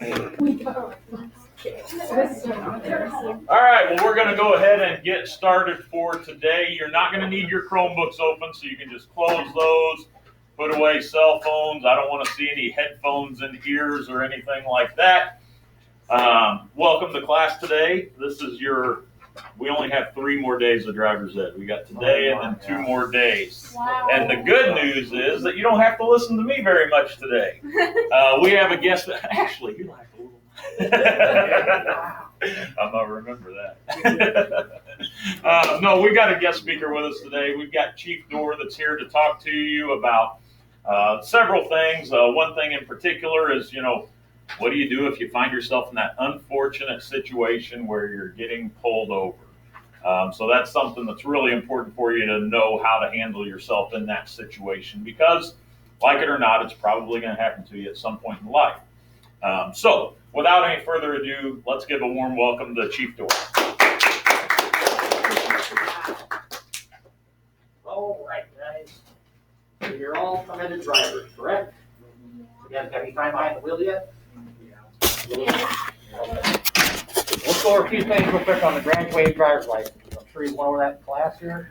All right, well, we're going to go ahead and get started for today. You're not going to need your Chromebooks open, so you can just close those, put away cell phones. I don't want to see any headphones in ears or anything like that. Welcome to class today. We only have 3 more days of driver's ed. We got today and then 2 more days. Wow. And the good news is that you don't have to listen to me very much today. We have a guest. Ashley, you like a little. I'm gonna remember that. No, we got a guest speaker with us today. We've got Chief Dorr that's here to talk to you about several things. One thing in particular is, what do you do if you find yourself in that unfortunate situation where you're getting pulled over? So that's something that's really important for you to know how to handle yourself in that situation because, like it or not, it's probably going to happen to you at some point in life. So without any further ado, let's give a warm welcome to Chief Dorr. All right, guys. So you're all permitted drivers, correct? You guys got any time behind the wheel yet? Let's go over a few things real quick on the graduated driver's license. I'm sure you went over that in class here.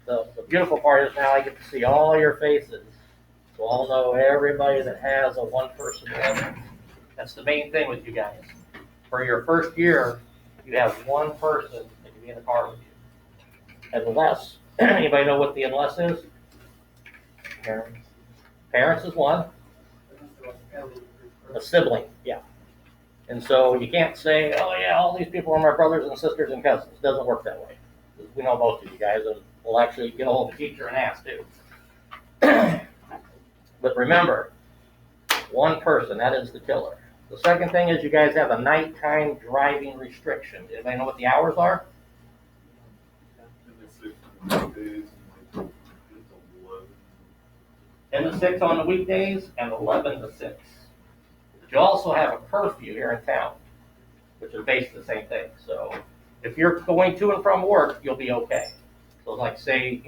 The beautiful part is now I get to see all your faces. So I'll know everybody that has a one-person limit. That's the main thing with you guys. For your first year, you have one person that can be in the car with you. Unless, anybody know what the unless is? Parents. Parents is one. A sibling, yeah. And so you can't say, oh yeah, all these people are my brothers and sisters and cousins. It doesn't work that way. We know most of you guys, and we'll actually get a hold of the teacher and ask too. But remember, one person, that is the killer. The second thing is you guys have a nighttime driving restriction. Anybody know what the hours are? 10 to 6 on the weekdays and 11 to 6. But you also have a curfew here in town, which is basically the same thing. So if you're going to and from work, you'll be okay. So like say,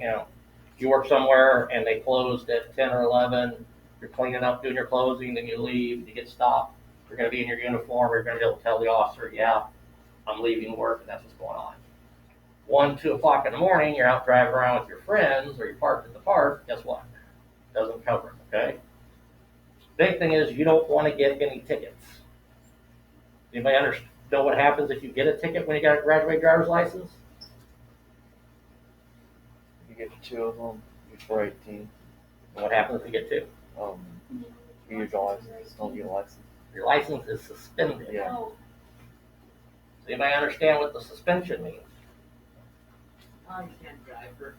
you work somewhere and they closed at 10 or 11, you're cleaning up, doing your closing, then you leave, you get stopped. You're going to be in your uniform, you're going to be able to tell the officer, yeah, I'm leaving work and that's what's going on. 1, 2 o'clock in the morning, you're out driving around with your friends or you're parked at the park, guess what? Doesn't cover it, okay? Big thing is you don't want to get any tickets. Anybody know what happens if you get a ticket when you got a graduated driver's license? You get 2 of them before 18. And what happens if you get 2? You use your license, don't get a license. Your license is suspended. Yeah. So anybody understand what the suspension means? You can't drive for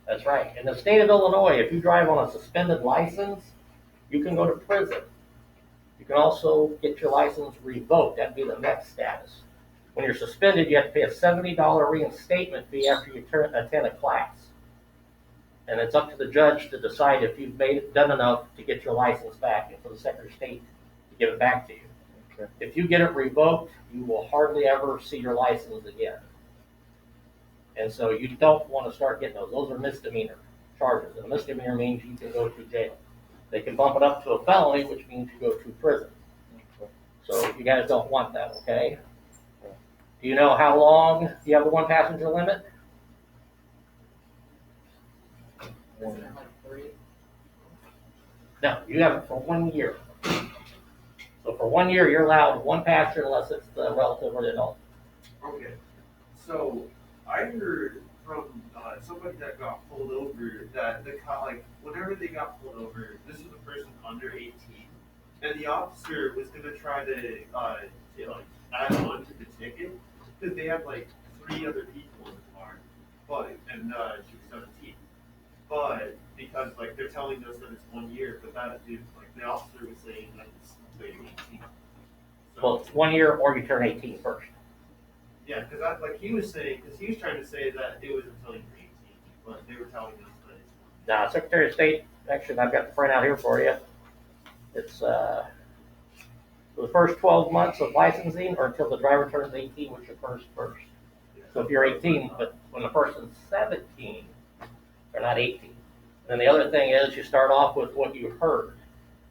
That's right. In the state of Illinois, if you drive on a suspended license, you can go to prison. You can also get your license revoked. That'd be the next status. When you're suspended, you have to pay a $70 reinstatement fee after you attend a class. And it's up to the judge to decide if you've done enough to get your license back and for the Secretary of State to give it back to you. Okay. If you get it revoked, you will hardly ever see your license again. And so you don't want to start getting those. Those are misdemeanor charges. And a misdemeanor means you can go to jail. They can bump it up to a felony, which means you go to prison. So you guys don't want that, okay? Do you know how long do you have a one passenger limit? No, you have it for 1 year. So for 1 year, you're allowed one passenger unless it's the relative or the adult. Okay, so I heard from somebody that got pulled over that the cop, whenever they got pulled over, this was a person under 18, and the officer was gonna try to add on to the ticket because they had 3 other people in the car, and she was 17, but because they're telling us that it's 1 year, but that dude, the officer was saying that it's 18. So, Well, it's 1 year or you turn 18 first. yeah, because he was saying, because he was trying to say that it was until you were 18, but they were telling us that it's. Now, Secretary of State, actually, I've got the print out here for you. It's for the first 12 months of licensing or until the driver turns 18, which occurs first. So if you're 18, but when the person's 17, they're not 18. Then the other thing is you start off with what you heard.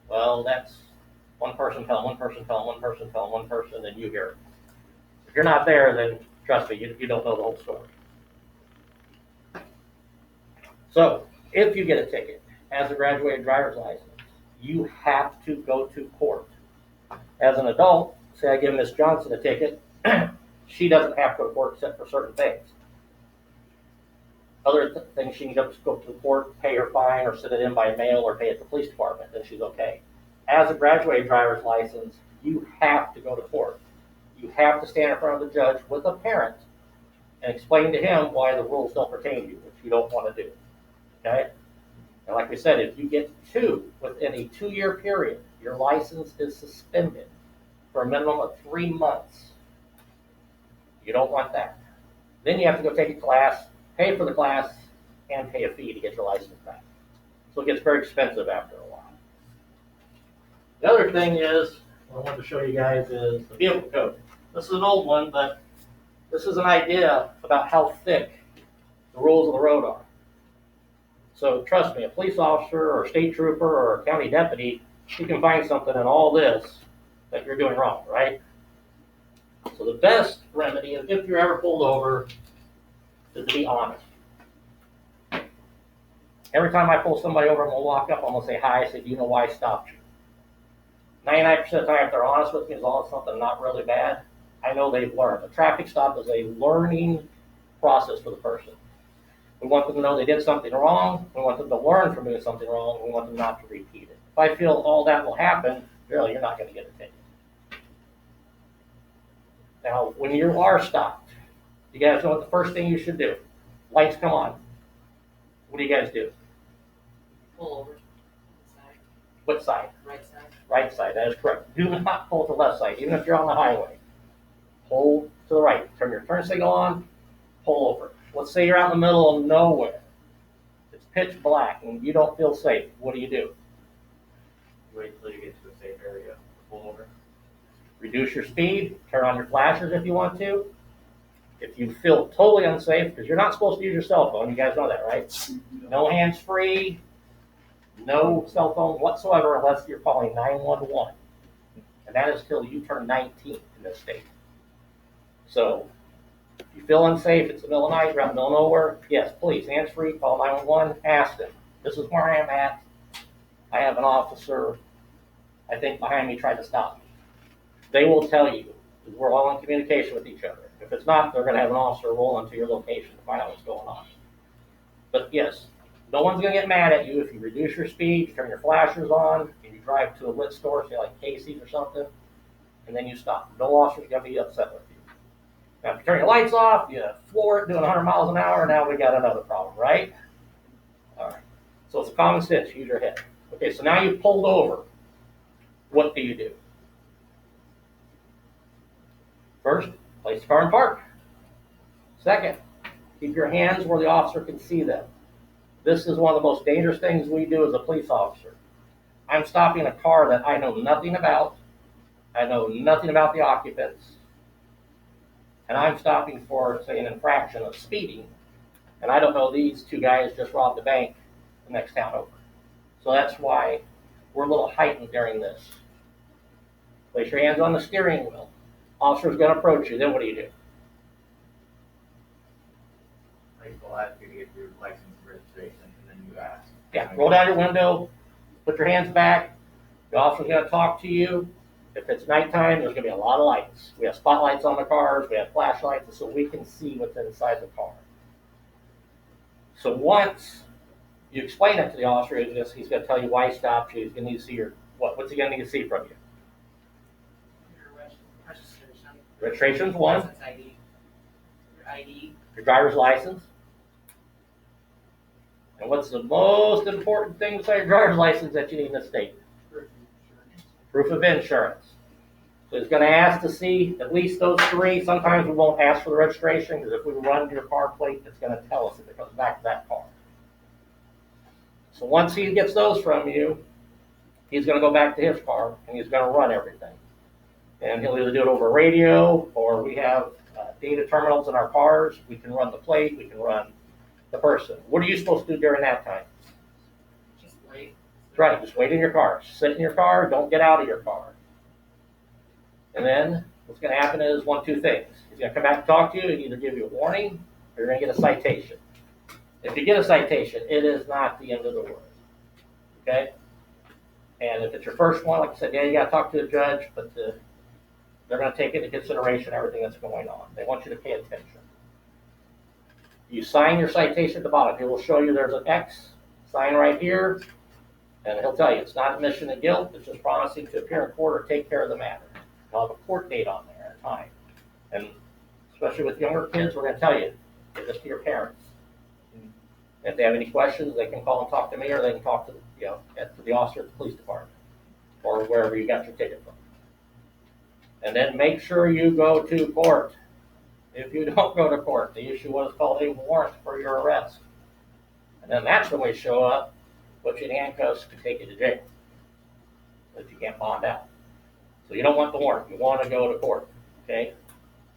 Well, that's One person telling one person telling one person telling one person, and you hear it. If you're not there, then trust me, you don't know the whole story. So, if you get a ticket as a graduated driver's license, you have to go to court. As an adult, say I give Miss Johnson a ticket, she doesn't have to go to court except for certain things. Other things, she can just go to the court, pay her fine, or send it in by mail, or pay it to the police department, then she's okay. As a graduated driver's license, you have to go to court. You have to stand in front of the judge with a parent and explain to him why the rules don't pertain to you, which you don't want to do. Okay? And like we said, if you get two within a 2-year period, your license is suspended for a minimum of 3 months. You don't want that. Then you have to go take a class, pay for the class, and pay a fee to get your license back. So it gets very expensive after a while. The other thing is, what I wanted to show you guys is the vehicle code. This is an old one, but this is an idea about how thick the rules of the road are. So trust me, a police officer or a state trooper or a county deputy, you can find something in all this that you're doing wrong, right? So the best remedy is if you're ever pulled over is to be honest. Every time I pull somebody over, I'm gonna walk up, I'm gonna say hi, I say, do you know why I stopped you? 99% of the time, if they're honest with me, as long as something not really bad, I know they've learned. A traffic stop is a learning process for the person. We want them to know they did something wrong. We want them to learn from doing something wrong. We want them not to repeat it. If I feel all that will happen, really, you're not going to get a ticket. Now, when you are stopped, you guys know what the first thing you should do. Lights come on. What do you guys do? Pull over. Side, What side? right side. Right side, that is correct. Do not pull to the left side, even if you're on the highway. Pull to the right. Turn your turn signal on, pull over. Let's say you're out in the middle of nowhere. It's pitch black and you don't feel safe. What do? Wait until you get to a safe area. Pull over. Reduce your speed, turn on your flashers if you want to. If you feel totally unsafe, because you're not supposed to use your cell phone, you guys know that, right? No hands-free, no cell phone whatsoever unless you're calling 911. And that is till you turn 19 in this state. So, if you feel unsafe, it's the middle of the night, you're out in the middle of nowhere, yes, please, hands-free, call 911, ask them. This is where I am at. I have an officer, I think, behind me tried to stop me. They will tell you, because we're all in communication with each other. If it's not, they're going to have an officer roll into your location to find out what's going on. But yes, no one's going to get mad at you if you reduce your speed, you turn your flashers on, and you drive to a lit store, say like Casey's or something, and then you stop. No officer's going to be upset with you. Now, if you turn your lights off, you floor it doing 100 miles an hour, now we got another problem, right? All right. So it's common sense. Use your head. Okay, so now you've pulled over. What do? First, place the car in park. Second, keep your hands where the officer can see them. This is one of the most dangerous things we do as a police officer. I'm stopping a car that I know nothing about. I know nothing about the occupants. And I'm stopping for, say, an infraction of speeding. And I don't know these two guys just robbed a bank the next town over. So that's why we're a little heightened during this. Place your hands on the steering wheel. Officer's going to approach you. Then what do? They'll ask you to get your license and registration, and then you ask. Yeah, roll down your window, put your hands back. The officer's going to talk to you. If it's nighttime, there's going to be a lot of lights. We have spotlights on the cars. We have flashlights so we can see what's inside the car. So once you explain it to the officer, he's going to tell you why he stopped you. He's going to need to see your, what's he going to need to see from you? Your registration. Registration's one. License ID. Your ID. Your driver's license. And what's the most important thing besides your driver's license that you need in this state? Proof of insurance. So it's going to ask to see at least those three. Sometimes we won't ask for the registration because if we run your car plate, it's going to tell us if it comes back to that car. So once he gets those from you, he's going to go back to his car and he's going to run everything. And he'll either do it over radio or we have data terminals in our cars. We can run the plate, we can run the person. What are you supposed to do during that time? Just wait. That's right, just wait in your car. Sit in your car, don't get out of your car. And then what's gonna happen is one, two things. He's gonna come back and talk to you and either give you a warning or you're gonna get a citation. If you get a citation, it is not the end of the world. Okay? And if it's your first one, like I said, yeah, you gotta talk to the judge, but they're gonna take into consideration everything that's going on. They want you to pay attention. You sign your citation at the bottom. He will show you there's an X, sign right here, and he'll tell you it's not admission of guilt, it's just promising to appear in court or take care of the matter. He'll have a court date on there at a time. And especially with younger kids, we're gonna tell you, give this to your parents. If they have any questions, they can call and talk to me, or they can talk to the officer at the police department, or wherever you got your ticket from. And then make sure you go to court. If you don't go to court, they issue what is called a warrant for your arrest. And then that's when we show up, put you in handcuffs to take you to jail. But you can't bond out. So you don't want the warrant. You want to go to court. Okay?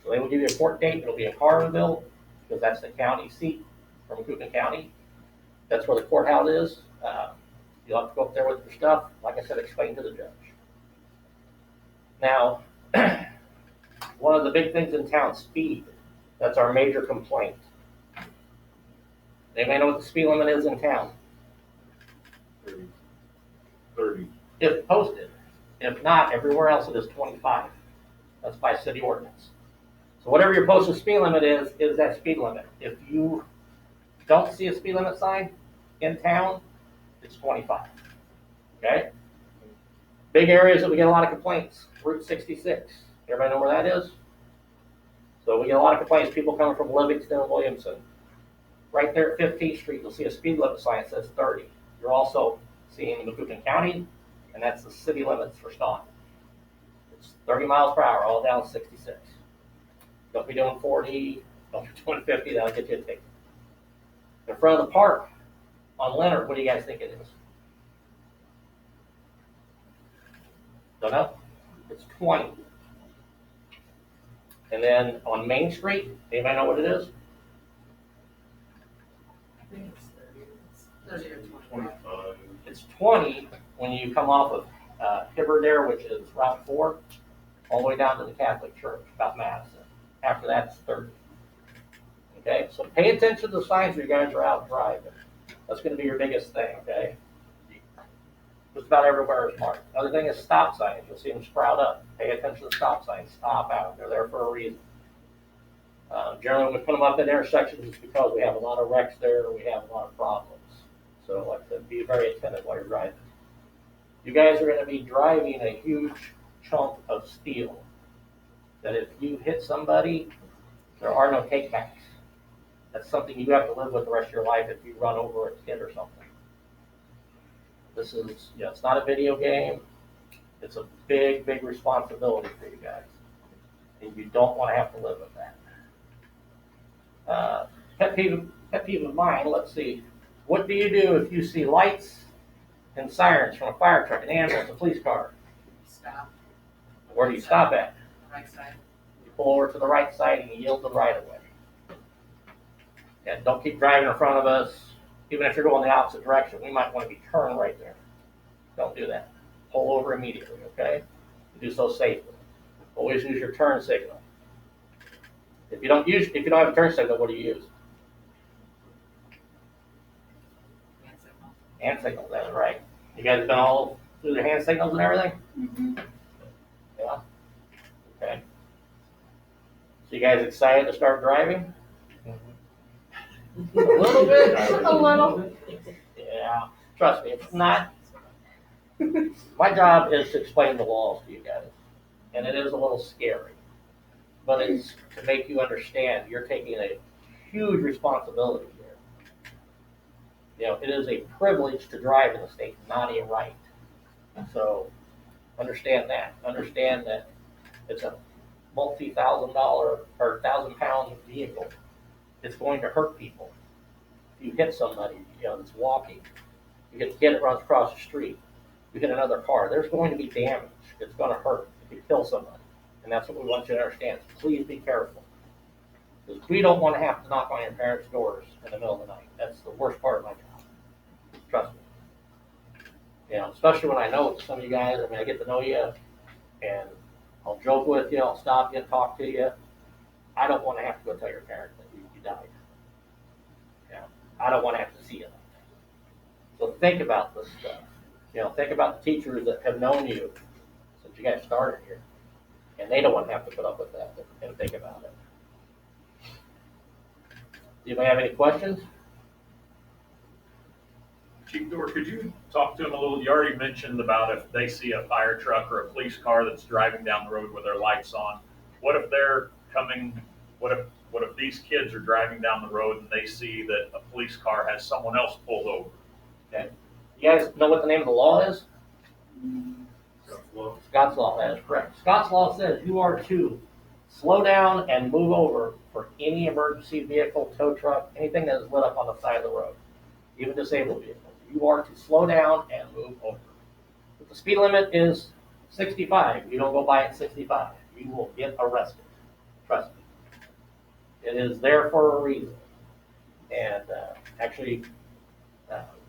So they will give you a court date. It'll be in Carlinville, because that's the county seat from Macoupin County. That's where the courthouse is. You'll have to go up there with your stuff. Like I said, explain to the judge. Now, one of the big things in town, speed. That's our major complaint. They may know what the speed limit is in town. 30. If posted. If not, everywhere else it is 25. That's by city ordinance. So whatever your posted speed limit is that speed limit. If you don't see a speed limit sign in town, it's 25. Okay? Big areas that we get a lot of complaints. Route 66. Everybody know where that is? So we get a lot of complaints, people coming from Livingston and Williamson. Right there at 15th Street, you'll see a speed limit sign that says 30. You're also seeing Macoupin County, and that's the city limits for Staunton. It's 30 miles per hour, all down 66. Don't be doing 40, don't be doing 50, that'll get you a ticket. In front of the park on Leonard, what do you guys think it is? Don't know? It's 20. And then on Main Street, anybody know what it is? I think it's 30. It's 30 or 25. 25. It's 20 when you come off of Hibbard there, which is Route 4, all the way down to the Catholic Church, about Madison. After that, it's 30. Okay, so pay attention to the signs when you guys are out driving. That's going to be your biggest thing, okay? Just about everywhere is marked. Another thing is stop signs. You'll see them sprout up. Pay attention to stop signs. Stop out. They're there for a reason. Generally, when we put them up in intersections, it's because we have a lot of wrecks there, or we have a lot of problems. So, like I said, be very attentive while you're driving. You guys are going to be driving a huge chunk of steel. That if you hit somebody, there are no takebacks. That's something you have to live with the rest of your life if you run over a kid or something. This is, it's not a video game. It's a big, big responsibility for you guys. And you don't want to have to live with that. Pet peeve of mine, let's see. What do you do if you see lights and sirens from a fire truck, an ambulance, a police car? Stop. Where do you stop at? Right side. You pull over to the right side and you yield to the right of way. And don't keep driving in front of us. Even if you're going the opposite direction, we might want to be turned right there. Don't do that. Pull over immediately, okay? Do so safely. Always use your turn signal. If you don't have a turn signal, what do you use? Hand signal. Hand signals, that's right. You guys have been all through the hand signals and everything? Mm-hmm. Yeah? Okay. So you guys excited to start driving? A little bit? A little. Yeah. Trust me, it's not. My job is to explain the laws to you guys. And it is a little scary. But it's to make you understand you're taking a huge responsibility here. It is a privilege to drive in the state, not a right. So understand that. Understand that it's a multi-$1,000 or 1,000-pound vehicle. It's going to hurt people. If you hit somebody, that's walking, you hit a kid that runs across the street, you hit another car, there's going to be damage. It's going to hurt if you kill somebody. And that's what we want you to understand. So please be careful. Because we don't want to have to knock on your parents' doors in the middle of the night. That's the worst part of my job. Trust me. You know, especially when I know some of you guys, I mean, I get to know you and I'll joke with you, I'll stop you and talk to you. I don't want to have to go tell your parent that you died. You know, I don't want to have to see it. So think about this stuff. You know, think about the teachers that have known you since you guys started here. And they don't want to have to put up with that and think about it. Do you have any questions? Chief Dorr, could you talk to them a little? You already mentioned about if they see a fire truck or a police car that's driving down the road with their lights on. What if they're coming, what if these kids are driving down the road and they see that a police car has someone else pulled over? Okay. You guys know what the name of the law is? Scott's Law, that is correct. Scott's Law says you are to slow down and move over for any emergency vehicle, tow truck, anything that is lit up on the side of the road, even disabled vehicles. You are to slow down and move over. If the speed limit is 65, you don't go by at 65. You will get arrested. Trust me. It is there for a reason. And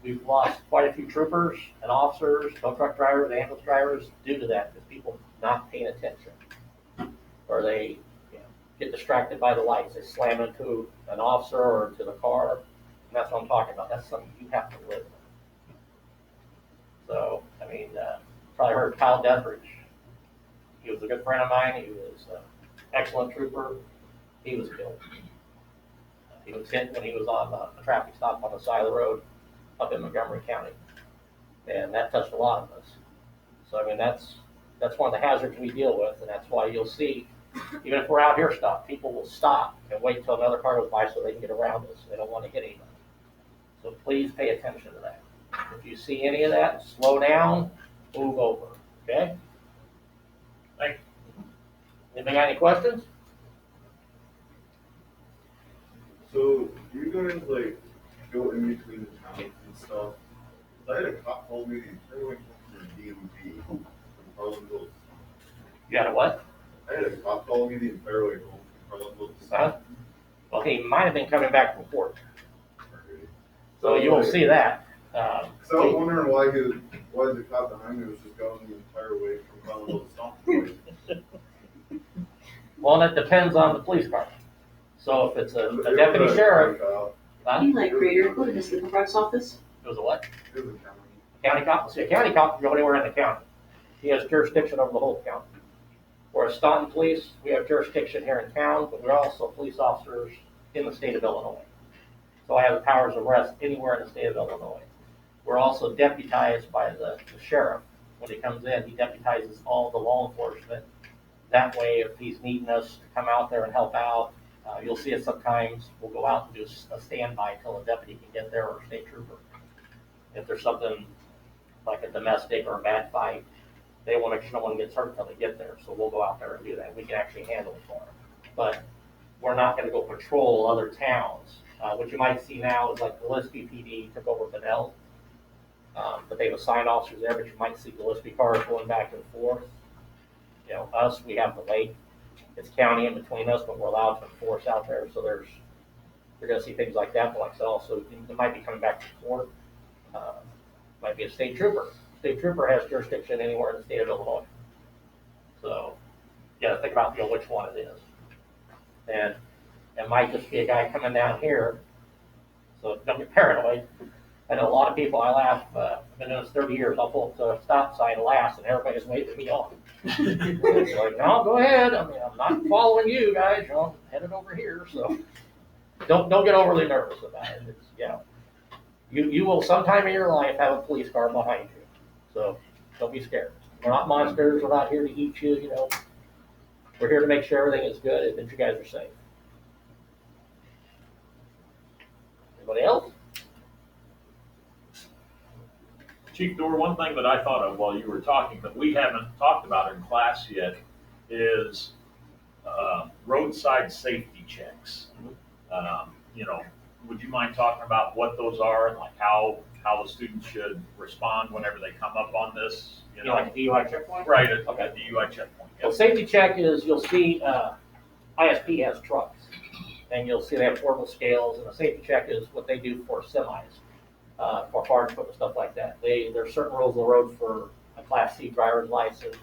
we've lost quite a few troopers and officers, tow truck drivers, ambulance drivers due to that, because people not paying attention. Or they get distracted by the lights. They slam into an officer or into the car. And that's what I'm talking about. That's something you have to live with. So, I mean, probably heard Kyle Deathridge. He was a good friend of mine. He was an excellent trooper. He was killed. He was hit when he was on a traffic stop on the side of the road up in Montgomery County. And that touched a lot of us. So, I mean, that's one of the hazards we deal with, and that's why you'll see, even if we're out here stopped, people will stop and wait until another car goes by so they can get around us. They don't want to hit anybody. So please pay attention to that. If you see any of that, slow down, move over, okay? Thank you. Anybody got any questions? So you guys like go in between the towns and stuff. I had a cop told me the entire way home from DMV from Harlandville. You got a what? I had a cop call me the entire way home from Harlandville. Huh? Well, he might have been coming back from court. So you will see that. So I was wondering why the cop behind me was just going the entire way from Harlandville to Stockton. Well, that depends on the police car. So if it's a deputy sheriff, huh? Eli Creator, go to the Slipper Box office. It was a what? It was a county. County cop. See, a county cop can go anywhere in the county. He has jurisdiction over the whole county. Whereas Staunton Police, we have jurisdiction here in town, but we're also police officers in the state of Illinois. So I have the powers of arrest anywhere in the state of Illinois. We're also deputized by the sheriff. When he comes in, he deputizes all the law enforcement. That way, if he's needing us to come out there and help out, you'll see it sometimes. We'll go out and do a standby until a deputy can get there or a state trooper. If there's something like a domestic or a bad fight, they won't make sure no one gets hurt until they get there. So we'll go out there and do that. We can actually handle it for them. But we're not going to go patrol other towns. What you might see now is like Gillespie PD took over Benel. But they've assigned officers there, but you might see Gillespie cars going back and forth. You know, us, we have the lake. It's county in between us, but we're allowed to enforce out there. So you're going to see things like that. But like I said, also, it might be coming back to court. Might be a state trooper. State trooper has jurisdiction anywhere in the state of Illinois. So you got to think about which one it is. And it might just be a guy coming down here. So don't get paranoid. I know a lot of people, I laugh, I've been doing this 30 years, I'll pull up to a stop sign and laugh, and everybody's waving me on. It's like, no, go ahead. I mean, I'm not following you guys. I'm headed over here. So don't get overly nervous about it. It's, you will sometime in your life have a police car behind you. So don't be scared. We're not monsters. We're not here to eat you. We're here to make sure everything is good and that you guys are safe. Anybody else? Chief Dorr, one thing that I thought of while you were talking that we haven't talked about in class yet is roadside safety checks. Would you mind talking about what those are and like how the students should respond whenever they come up on this? Like a DUI checkpoint? Right, Okay. a DUI checkpoint. Well, safety check is, you'll see ISP has trucks, and you'll see they have portable scales, and a safety check is what they do for semis. for hard foot and stuff like that. There's certain rules of the road for a Class C driver's license,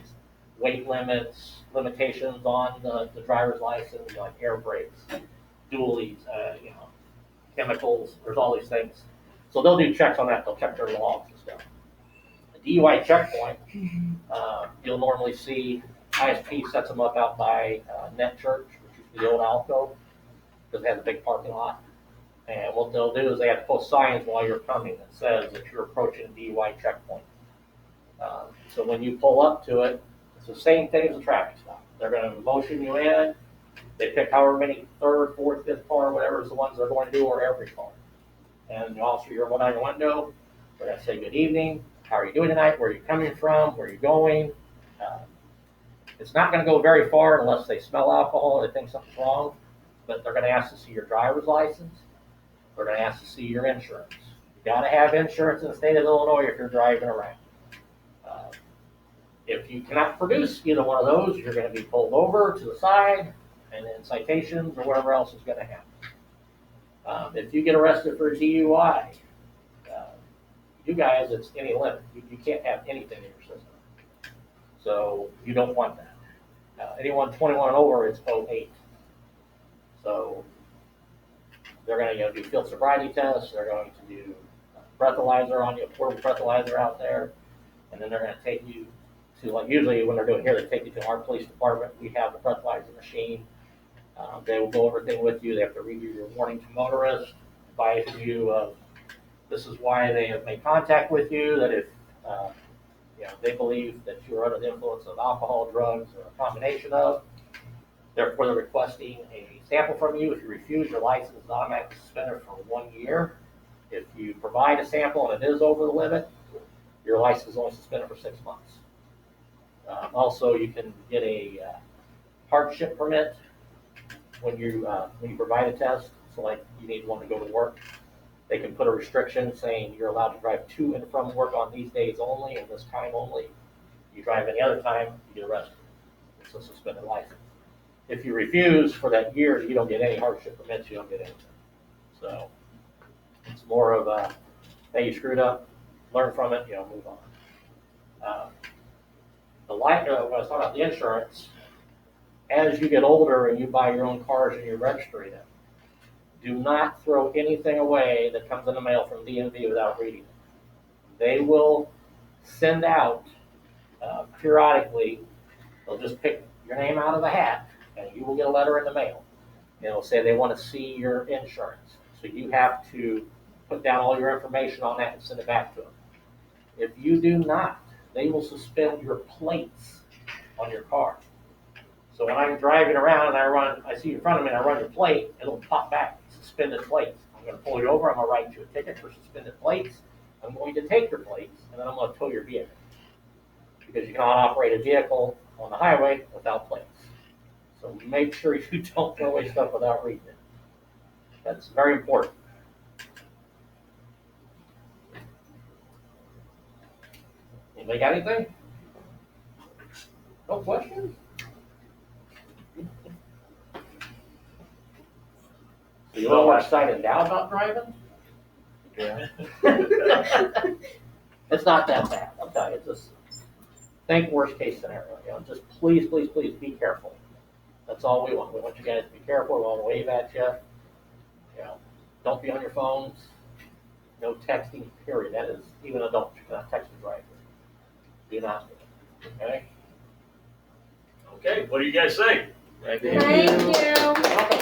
weight limits, limitations on the driver's license, like air brakes, dualies, chemicals, there's all these things. So they'll do checks on that, they'll check their logs and stuff. A DUI checkpoint, you'll normally see ISP sets them up out by Net Church, which is the old Alco, because it has a big parking lot. And what they'll do is they have to post signs while you're coming that says that you're approaching a DUI checkpoint. So when you pull up to it, it's the same thing as a traffic stop. They're going to motion you in. They pick however many, third, fourth, fifth car, whatever is the ones they're going to do, or every car. And the officer, you're going out your window. They're going to say, good evening. How are you doing tonight? Where are you coming from? Where are you going? It's not going to go very far unless they smell alcohol or they think something's wrong. But they're going to ask to see your driver's license. They're going to ask to see your insurance. You got to have insurance in the state of Illinois if you're driving around. If you cannot produce either one of those, you're going to be pulled over to the side, and then citations or whatever else is going to happen. If you get arrested for a DUI, you guys, it's any limit. You can't have anything in your system. So you don't want that. Anyone 21 and over is 08. So they're going to do field sobriety tests. They're going to do breathalyzer on you, a portable breathalyzer out there. And then they're going to take you to, like usually when they're doing here, they take you to our police department. We have the breathalyzer machine. They will go over everything with you. They have to read you your warning to motorists, advise you of this is why they have made contact with you, that if they believe that you're under the influence of alcohol, drugs, or a combination of, therefore they're requesting a sample from you. If you refuse, your license is automatically suspended for 1 year. If you provide a sample and it is over the limit, your license is only suspended for 6 months. Also, you can get a hardship permit when you provide a test. So like you need one to go to work. They can put a restriction saying you're allowed to drive to and from work on these days only and this time only. You drive any other time, you get arrested. It's a suspended license. If you refuse for that year, you don't get any hardship permits, you don't get anything. So it's more of a, hey, you screwed up, learn from it, move on. When I was talking about the insurance, as you get older and you buy your own cars and you register them, do not throw anything away that comes in the mail from DMV without reading it. They will send out periodically, they'll just pick your name out of the hat and you will get a letter in the mail. And it'll say they want to see your insurance. So you have to put down all your information on that and send it back to them. If you do not, they will suspend your plates on your car. So when I'm driving around and I see you in front of me and I run your plate, it'll pop back, suspended plates. I'm going to pull you over, I'm going to write you a ticket for suspended plates. I'm going to take your plates and then I'm going to tow your vehicle. Because you cannot operate a vehicle on the highway without plates. So make sure you don't throw away stuff without reading it. That's very important. Anybody got anything? No questions? So you a little more excited now about driving? Yeah. It's not that bad, I'll tell you. Just think worst case scenario. Just please, please, please be careful. That's all we want. We want you guys to be careful. We want to wave at you. Don't be on your phones. No texting, period. That is, even adults, you cannot text and drive. Do not. Okay? Okay, what do you guys say? Thank Thank you. Welcome.